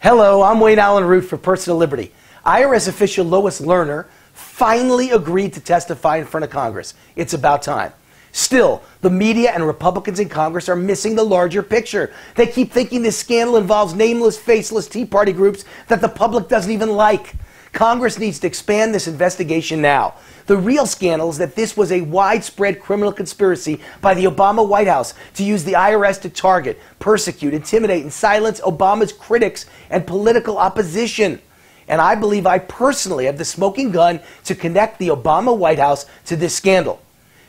Hello, I'm Wayne Allen Root for Personal Liberty. IRS official Lois Lerner finally agreed to testify in front of Congress. It's about time. Still, the media and Republicans in Congress are missing the larger picture. They keep thinking this scandal involves nameless, faceless Tea Party groups that the public doesn't even like. Congress needs to expand this investigation now. The real scandal is that this was a widespread criminal conspiracy by the Obama White House to use the IRS to target, persecute, intimidate, and silence Obama's critics and political opposition. And I believe I personally have the smoking gun to connect the Obama White House to this scandal.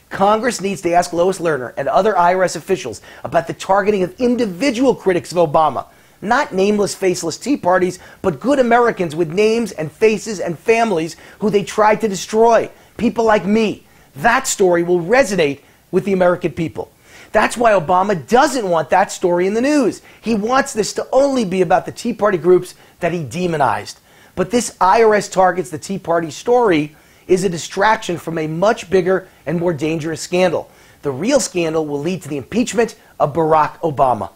Congress needs to ask Lois Lerner and other IRS officials about the targeting of individual critics of Obama. Not nameless, faceless Tea Parties, but good Americans with names and faces and families who they tried to destroy. People like me. That story will resonate with the American people. That's why Obama doesn't want that story in the news. He wants this to only be about the Tea Party groups that he demonized. But this IRS targets the Tea Party story is a distraction from a much bigger and more dangerous scandal. The real scandal will lead to the impeachment of Barack Obama.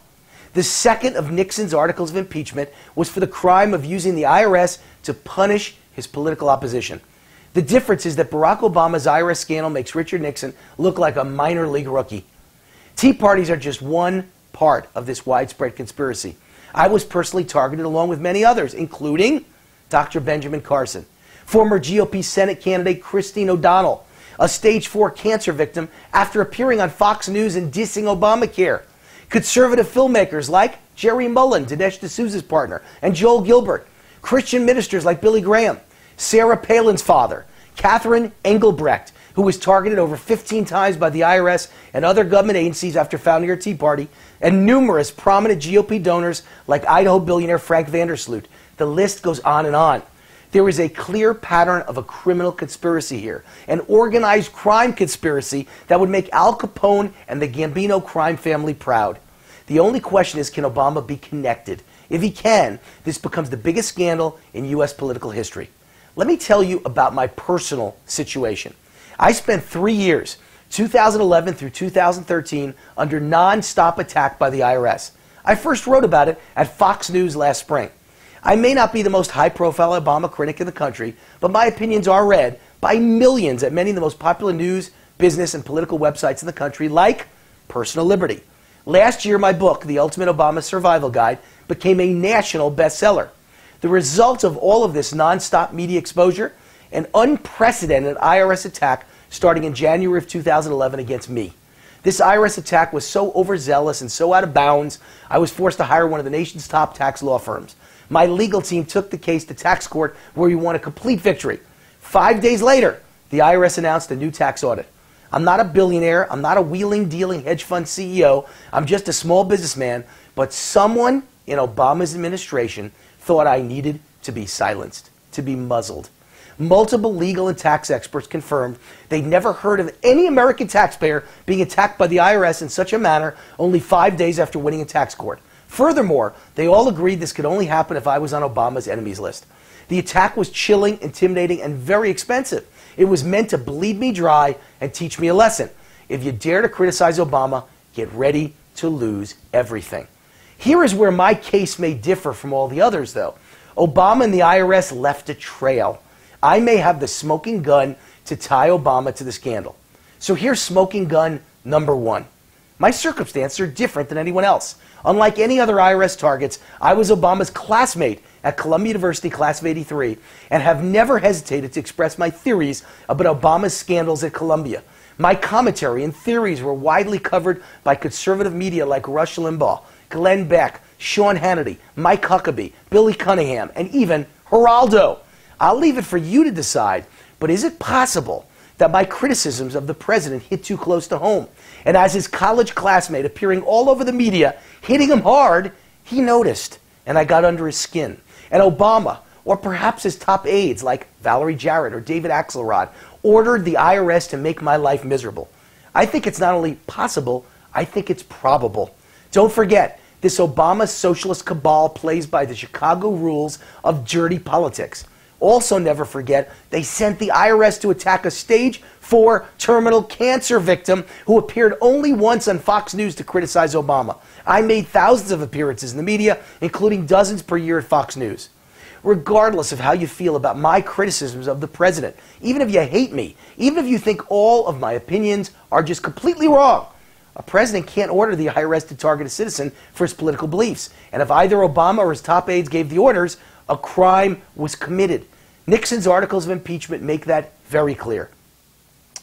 The second of Nixon's articles of impeachment was for the crime of using the IRS to punish his political opposition. The difference is that Barack Obama's IRS scandal makes Richard Nixon look like a minor league rookie. Tea Parties are just one part of this widespread conspiracy. I was personally targeted along with many others, including Dr. Benjamin Carson, former GOP Senate candidate Christine O'Donnell, a stage 4 cancer victim after appearing on Fox News and dissing Obamacare, conservative filmmakers like Jerry Mullen, Dinesh D'Souza's partner, and Joel Gilbert, Christian ministers like Billy Graham, Sarah Palin's father, Catherine Engelbrecht, who was targeted over 15 times by the IRS and other government agencies after founding her Tea Party, and numerous prominent GOP donors like Idaho billionaire Frank Vandersloot. The list goes on and on. There is a clear pattern of a criminal conspiracy here, an organized crime conspiracy that would make Al Capone and the Gambino crime family proud. The only question is, can Obama be connected? If he can, this becomes the biggest scandal in U.S. political history. Let me tell you about my personal situation. I spent 3 years, 2011 through 2013, under non-stop attack by the IRS. I first wrote about it at Fox News last spring. I may not be the most high-profile Obama critic in the country, but my opinions are read by millions at many of the most popular news, business, and political websites in the country, like Personal Liberty. Last year, my book, The Ultimate Obama Survival Guide, became a national bestseller. The result of all of this non-stop media exposure, an unprecedented IRS attack starting in January of 2011 against me. This IRS attack was so overzealous and so out of bounds, I was forced to hire one of the nation's top tax law firms. My legal team took the case to tax court where we won a complete victory. 5 days later, the IRS announced a new tax audit. I'm not a billionaire. I'm not a wheeling, dealing hedge fund CEO. I'm just a small businessman. But someone in Obama's administration thought I needed to be silenced, to be muzzled. Multiple legal and tax experts confirmed they'd never heard of any American taxpayer being attacked by the IRS in such a manner only 5 days after winning in tax court. Furthermore, they all agreed this could only happen if I was on Obama's enemies list. The attack was chilling, intimidating, and very expensive. It was meant to bleed me dry and teach me a lesson. If you dare to criticize Obama, get ready to lose everything. Here is where my case may differ from all the others, though. Obama and the IRS left a trail. I may have the smoking gun to tie Obama to the scandal. So here's smoking gun number 1. My circumstances are different than anyone else. Unlike any other IRS targets, I was Obama's classmate at Columbia University, class of '83, and have never hesitated to express my theories about Obama's scandals at Columbia. My commentary and theories were widely covered by conservative media like Rush Limbaugh, Glenn Beck, Sean Hannity, Mike Huckabee, Billy Cunningham, and even Geraldo. I'll leave it for you to decide, but is it possible that my criticisms of the president hit too close to home? And as his college classmate appearing all over the media, hitting him hard, he noticed, and I got under his skin. And Obama, or perhaps his top aides like Valerie Jarrett or David Axelrod, ordered the IRS to make my life miserable. I think it's not only possible, I think it's probable. Don't forget, this Obama socialist cabal plays by the Chicago rules of dirty politics. Also never forget, they sent the IRS to attack a stage 4 terminal cancer victim who appeared only once on Fox News to criticize Obama. I made thousands of appearances in the media, including dozens per year at Fox News. Regardless of how you feel about my criticisms of the president, even if you hate me, even if you think all of my opinions are just completely wrong, a president can't order the IRS to target a citizen for his political beliefs. And if either Obama or his top aides gave the orders, a crime was committed. Nixon's articles of impeachment make that very clear.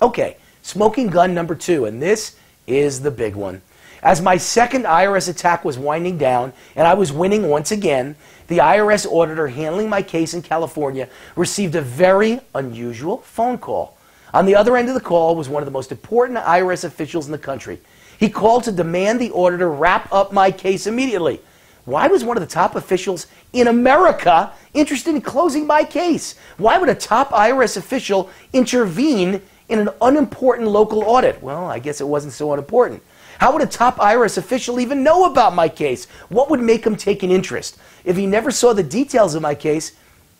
Okay, smoking gun number 2, and this is the big one. As my second IRS attack was winding down and I was winning once again, the IRS auditor handling my case in California received a very unusual phone call. On the other end of the call was one of the most important IRS officials in the country. He called to demand the auditor wrap up my case immediately. Why was one of the top officials in America interested in closing my case? Why would a top IRS official intervene in an unimportant local audit? Well, I guess it wasn't so unimportant. How would a top IRS official even know about my case? What would make him take an interest? If he never saw the details of my case,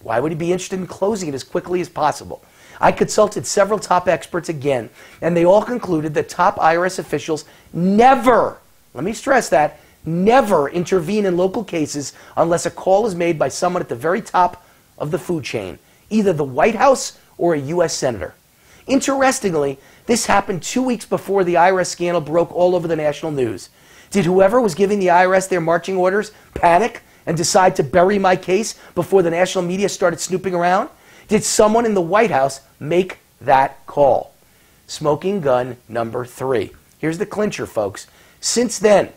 why would he be interested in closing it as quickly as possible? I consulted several top experts again, and they all concluded that top IRS officials never, let me stress that, never intervene in local cases unless a call is made by someone at the very top of the food chain, either the White House or a U.S. senator. Interestingly, this happened 2 weeks before the IRS scandal broke all over the national news. Did whoever was giving the IRS their marching orders panic and decide to bury my case before the national media started snooping around? Did someone in the White House make that call? Smoking gun number 3. Here's the clincher, folks. Since then,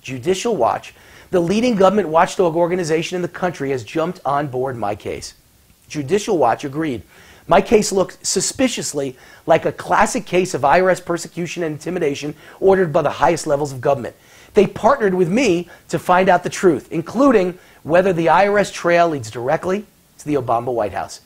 Judicial Watch, the leading government watchdog organization in the country, has jumped on board my case. Judicial Watch agreed. My case looked suspiciously like a classic case of IRS persecution and intimidation ordered by the highest levels of government. They partnered with me to find out the truth, including whether the IRS trail leads directly to the Obama White House.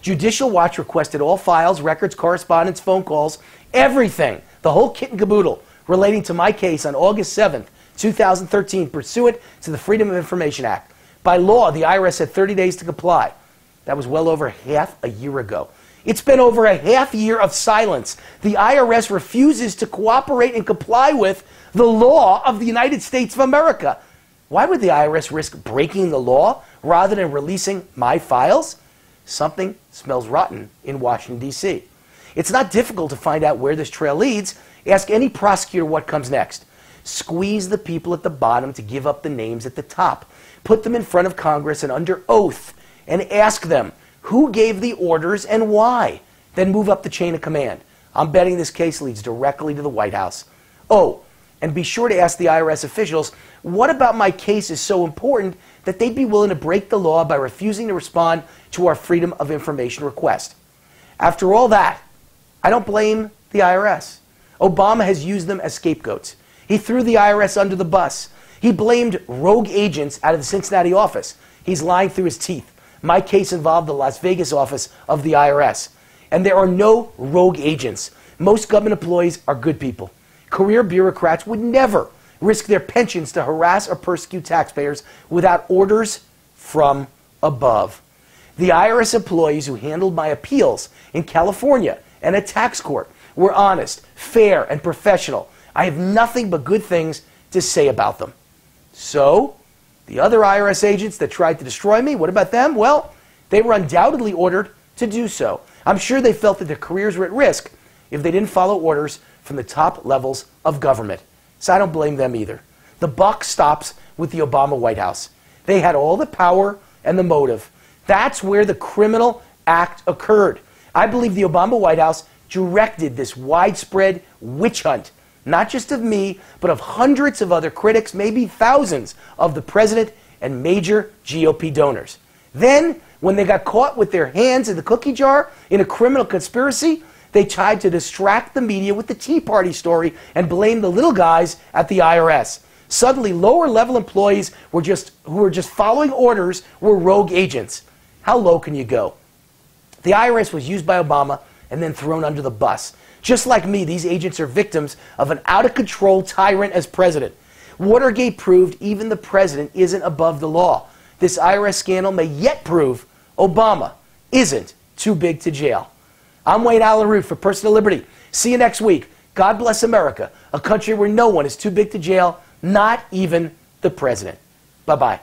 Judicial Watch requested all files, records, correspondence, phone calls, everything, the whole kit and caboodle relating to my case on August 7th, 2013, pursuant to the Freedom of Information Act. By law, the IRS had 30 days to comply. That was well over half a year ago. It's been over a half year of silence. The IRS refuses to cooperate and comply with the law of the United States of America. Why would the IRS risk breaking the law rather than releasing my files? Something smells rotten in Washington, D.C. It's not difficult to find out where this trail leads. Ask any prosecutor what comes next. Squeeze the people at the bottom to give up the names at the top. Put them in front of Congress and under oath and ask them who gave the orders and why. Then move up the chain of command. I'm betting this case leads directly to the White House. Oh, and be sure to ask the IRS officials, what about my case is so important that they'd be willing to break the law by refusing to respond to our Freedom of Information request? After all that, I don't blame the IRS. Obama has used them as scapegoats. He threw the IRS under the bus. He blamed rogue agents out of the Cincinnati office. He's lying through his teeth. My case involved the Las Vegas office of the IRS. And there are no rogue agents. Most government employees are good people. Career bureaucrats would never risk their pensions to harass or persecute taxpayers without orders from above. The IRS employees who handled my appeals in California and at tax court were honest, fair, and professional. I have nothing but good things to say about them. So, the other IRS agents that tried to destroy me, what about them? Well, they were undoubtedly ordered to do so. I'm sure they felt that their careers were at risk if they didn't follow orders from the top levels of government. So I don't blame them either. The buck stops with the Obama White House. They had all the power and the motive. That's where the criminal act occurred. I believe the Obama White House directed this widespread witch hunt, not just of me, but of hundreds of other critics, maybe thousands of the president and major GOP donors. Then, when they got caught with their hands in the cookie jar in a criminal conspiracy, they tried to distract the media with the Tea Party story and blame the little guys at the IRS. Suddenly, lower-level employees who were just following orders were rogue agents. How low can you go? The IRS was used by Obama and then thrown under the bus. Just like me, these agents are victims of an out-of-control tyrant as president. Watergate proved even the president isn't above the law. This IRS scandal may yet prove Obama isn't too big to jail. I'm Wayne Allyn Root for Personal Liberty. See you next week. God bless America, a country where no one is too big to jail, not even the president. Bye-bye.